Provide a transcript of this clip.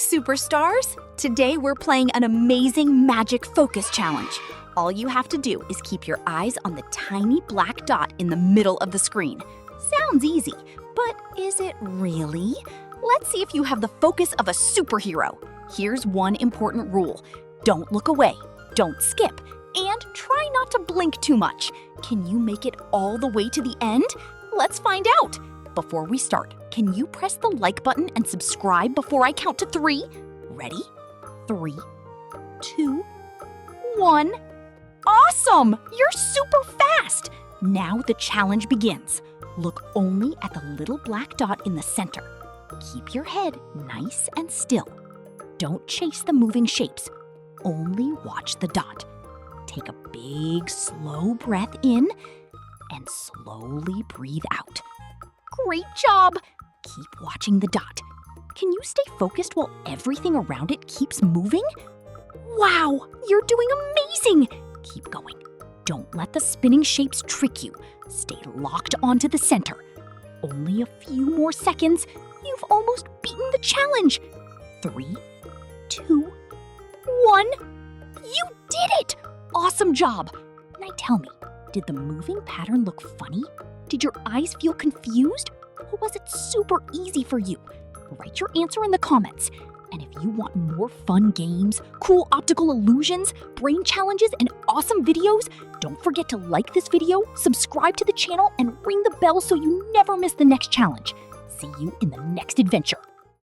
superstars! Today we're playing an amazing magic focus challenge. All you have to do is keep your eyes on the tiny black dot in the middle of the screen. Sounds easy, but is it really? Let's see if you have the focus of a superhero. Here's one important rule. Don't look away, don't skip, and try not to blink too much. Can you make it all the way to the end? Let's find out. Before we start, can you press the like button and subscribe before I count to 3? Ready? 3, 2, 1. Awesome! You're super fast! Now the challenge begins. Look only at the little black dot in the center. Keep your head nice and still. Don't chase the moving shapes. Only watch the dot. Take a big, slow breath in and slowly breathe out. Great job! Keep watching the dot. Can you stay focused while everything around it keeps moving? Wow, you're doing amazing! Keep going. Don't let the spinning shapes trick you. Stay locked onto the center. Only a few more seconds. You've almost beaten the challenge. 3, 2, 1. You did it! Awesome job! Now tell me, did the moving pattern look funny? Did your eyes feel confused? Or was it super easy for you? Write your answer in the comments. And if you want more fun games, cool optical illusions, brain challenges, and awesome videos, don't forget to like this video, subscribe to the channel, and ring the bell so you never miss the next challenge. See you in the next adventure.